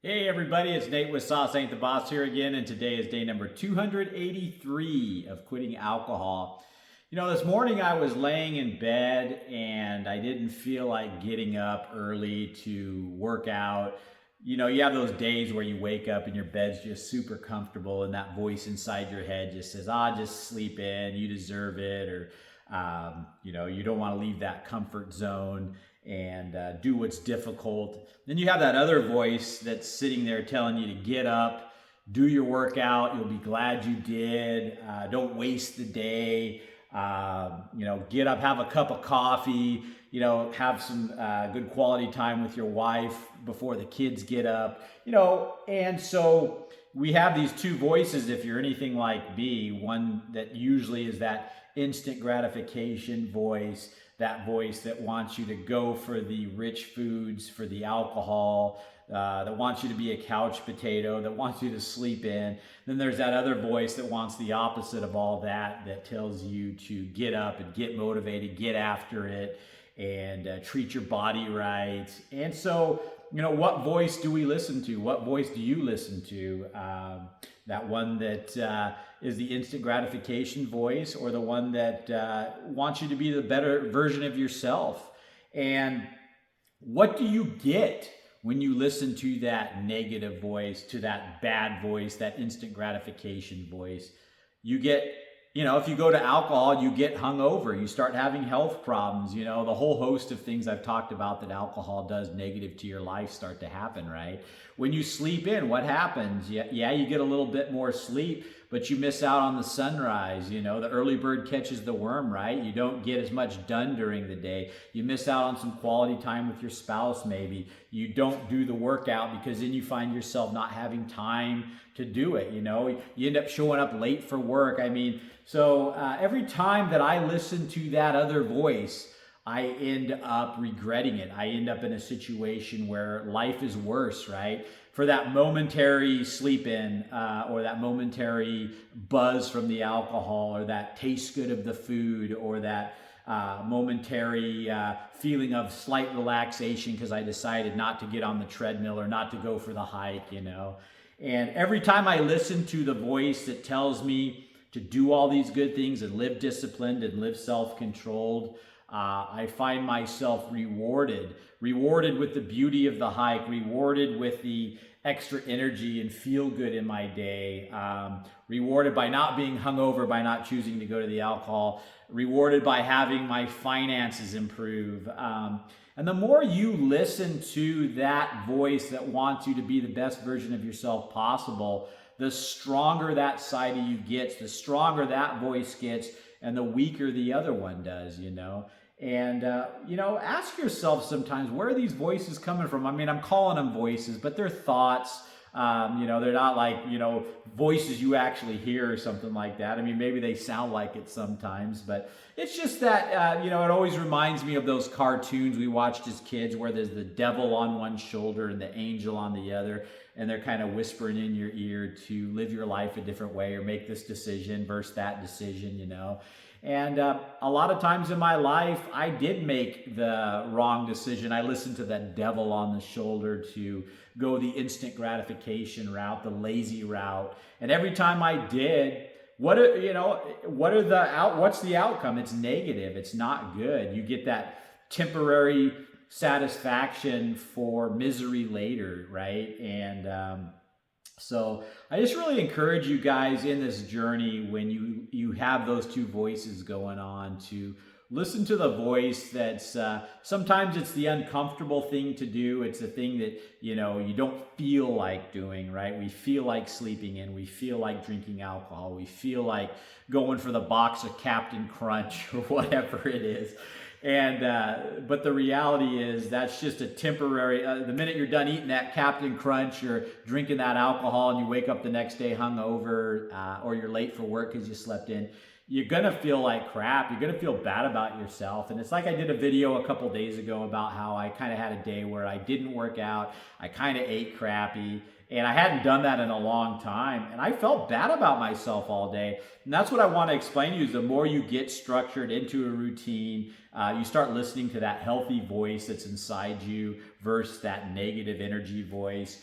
Hey everybody, it's Nate with Sauce Ain't the Boss here again, and today is day number 283 of quitting alcohol. This morning I was laying in bed and I didn't feel like getting up early to work out. You have those days where you wake up and your bed's just super comfortable and that voice inside your head just says, just sleep in, you deserve it, or you don't want to leave that comfort zone and do what's difficult. Then you have that other voice that's sitting there telling you to get up, do your workout. You'll be glad you did. Don't waste the day. Get up, have a cup of coffee. Have some good quality time with your wife before the kids get up. And so we have these two voices. If you're anything like me, one that usually is that instant gratification voice, that voice that wants you to go for the rich foods, for the alcohol, that wants you to be a couch potato, that wants you to sleep in. Then there's that other voice that wants the opposite of all that, that tells you to get up and get motivated, get after it, and treat your body right. And so, what voice do we listen to? What voice do you listen to? That one that is the instant gratification voice, or the one that wants you to be the better version of yourself? And what do you get when you listen to that negative voice, to that bad voice, that instant gratification voice? You get, if you go to alcohol, you get hungover, you start having health problems, the whole host of things I've talked about that alcohol does negative to your life start to happen, right? When you sleep in, what happens? Yeah, you get a little bit more sleep, but you miss out on the sunrise. The early bird catches the worm, right? You don't get as much done during the day. You miss out on some quality time with your spouse, maybe. You don't do the workout because then you find yourself not having time to do it. You end up showing up late for work. So every time that I listen to that other voice, I end up regretting it. I end up in a situation where life is worse, right? For that momentary sleep in, or that momentary buzz from the alcohol, or that taste good of the food, or that momentary feeling of slight relaxation because I decided not to get on the treadmill or not to go for the hike, And every time I listen to the voice that tells me to do all these good things and live disciplined and live self-controlled, I find myself rewarded with the beauty of the hike, rewarded with the extra energy and feel good in my day, rewarded by not being hungover, by not choosing to go to the alcohol, rewarded by having my finances improve. And the more you listen to that voice that wants you to be the best version of yourself possible, the stronger that side of you gets, the stronger that voice gets, and the weaker the other one does, And, ask yourself sometimes, where are these voices coming from? I'm calling them voices, but they're thoughts. They're not like, voices you actually hear or something like that. Maybe they sound like it sometimes, but it's just that, it always reminds me of those cartoons we watched as kids where there's the devil on one shoulder and the angel on the other, and they're kind of whispering in your ear to live your life a different way or make this decision versus that decision, And a lot of times in my life, I did make the wrong decision. I listened to that devil on the shoulder to go the instant gratification route, the lazy route. And every time I did, what's the outcome? It's negative. It's not good. You get that temporary satisfaction for misery later, right? And so I just really encourage you guys in this journey, when you have those two voices going on, to listen to the voice that's sometimes it's the uncomfortable thing to do. It's the thing that you don't feel like doing, right? We feel like sleeping in, we feel like drinking alcohol, we feel like going for the box of Captain Crunch or whatever it is. And but the reality is that's just a temporary. The minute you're done eating that Captain Crunch, you're drinking that alcohol, and you wake up the next day hungover, or you're late for work because you slept in. you're gonna feel like crap. You're gonna feel bad about yourself. And it's like I did a video a couple days ago about how I kind of had a day where I didn't work out. I kind of ate crappy. And I hadn't done that in a long time. And I felt bad about myself all day. And that's what I want to explain to you is the more you get structured into a routine, you start listening to that healthy voice that's inside you versus that negative energy voice.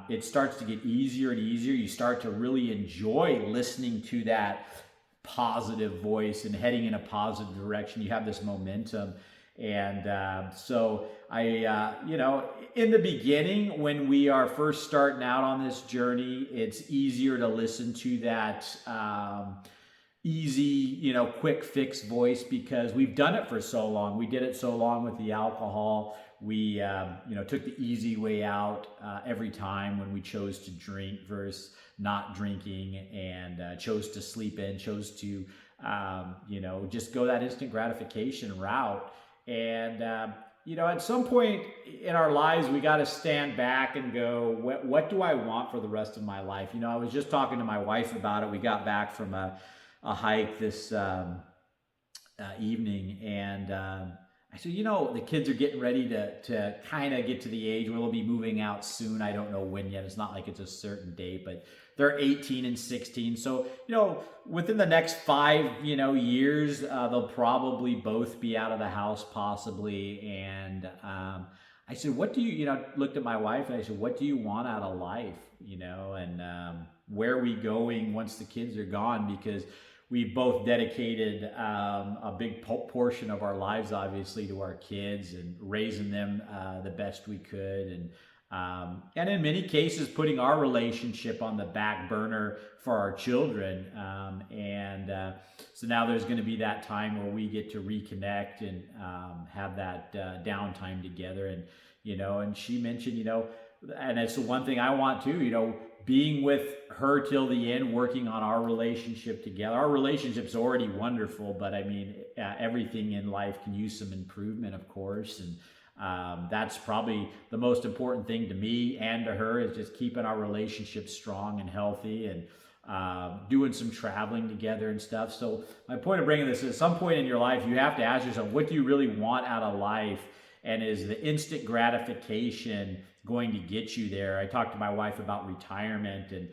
It starts to get easier and easier. You start to really enjoy listening to that positive voice and heading in a positive direction. You have this momentum. And so in the beginning, when we are first starting out on this journey, it's easier to listen to that easy, quick fix voice because we've done it for so long. We did it so long with the alcohol. We, took the easy way out every time when we chose to drink versus not drinking, and chose to sleep in, chose to, just go that instant gratification route. And, at some point in our lives, we got to stand back and go, what do I want for the rest of my life? I was just talking to my wife about it. We got back from a hike this evening, and I said, the kids are getting ready to kind of get to the age where they'll be moving out soon. I don't know when yet. It's not like it's a certain date, but they're 18 and 16. So, within the next 5, years, they'll probably both be out of the house possibly. And I said, what do you, looked at my wife and I said, what do you want out of life? And where are we going once the kids are gone? Because we both dedicated a big portion of our lives, obviously, to our kids and raising them the best we could. And in many cases, putting our relationship on the back burner for our children. So now there's going to be that time where we get to reconnect and have that downtime together. And she mentioned, and it's the one thing I want too, being with her till the end, working on our relationship together. Our relationship's already wonderful, but I mean, everything in life can use some improvement, of course. And that's probably the most important thing to me and to her, is just keeping our relationship strong and healthy, and doing some traveling together and stuff. So my point of bringing this is, at some point in your life, you have to ask yourself, what do you really want out of life? And is the instant gratification going to get you there? I talked to my wife about retirement and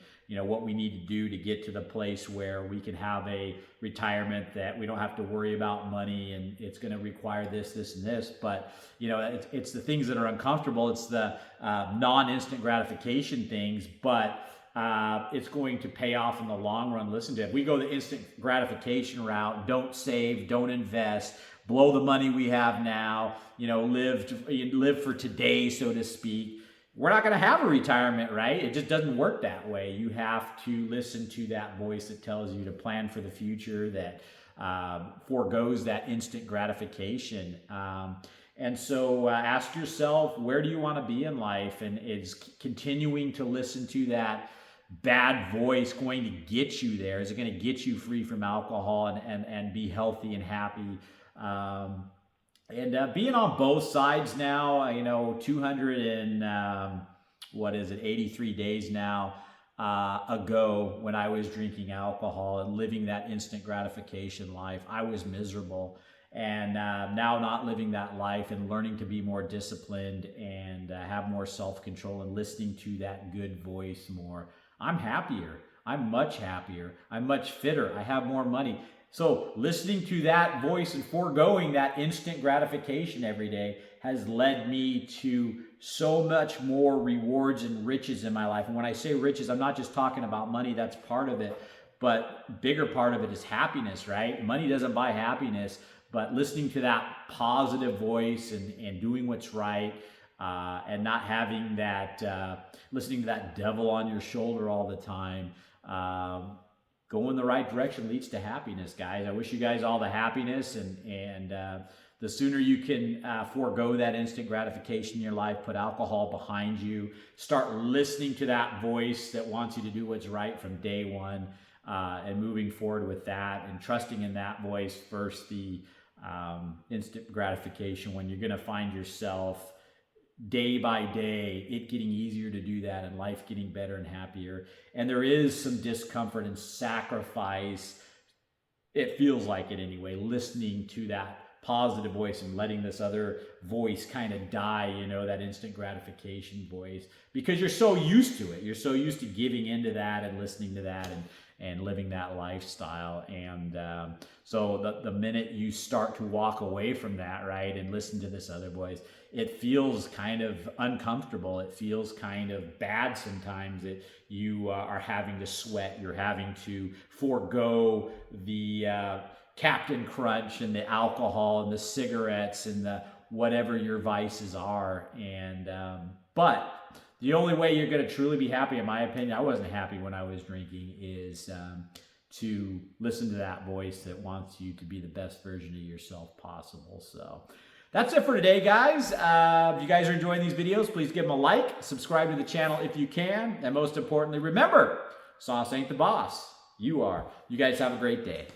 what we need to do to get to the place where we can have a retirement that we don't have to worry about money, and it's going to require this, and this. But it's the things that are uncomfortable. It's the non-instant gratification things, but it's going to pay off in the long run. Listen to it. If we go the instant gratification route, don't save, don't invest, blow the money we have now, live for today, so to speak, we're not going to have a retirement, right? It just doesn't work that way. You have to listen to that voice that tells you to plan for the future, that forgoes that instant gratification. And so ask yourself, where do you want to be in life? And is continuing to listen to that bad voice going to get you there? Is it going to get you free from alcohol and be healthy and happy? Being on both sides now, 200 and 83 days now ago, when I was drinking alcohol and living that instant gratification life, I was miserable. And now not living that life and learning to be more disciplined and have more self-control and listening to that good voice more, I'm happier. I'm much happier. I'm much fitter. I have more money. So listening to that voice and foregoing that instant gratification every day has led me to so much more rewards and riches in my life. And when I say riches, I'm not just talking about money. That's part of it. But bigger part of it is happiness, right? Money doesn't buy happiness. But listening to that positive voice and doing what's right, and not having that, listening to that devil on your shoulder all the time, going the right direction leads to happiness, guys. I wish you guys all the happiness, and the sooner you can forego that instant gratification in your life, put alcohol behind you, start listening to that voice that wants you to do what's right from day one, and moving forward with that and trusting in that voice versus the instant gratification, when you're going to find yourself day by day, it getting easier to do that and life getting better and happier. And there is some discomfort and sacrifice It feels like it anyway, listening to that positive voice and letting this other voice kind of die, you know, that instant gratification voice, because you're so used to it. You're so used to giving into that and listening to that and living that lifestyle. And so the minute you start to walk away from that, right, and listen to this other voice, it feels kind of uncomfortable. It feels kind of bad sometimes. You are having to sweat. You're having to forego the Captain Crunch and the alcohol and the cigarettes and the whatever your vices are. And but the only way you're going to truly be happy, in my opinion, I wasn't happy when I was drinking, is to listen to that voice that wants you to be the best version of yourself possible. So that's it for today, guys. If you guys are enjoying these videos, please give them a like, subscribe to the channel if you can, and most importantly, remember, sauce ain't the boss. You are. You guys have a great day.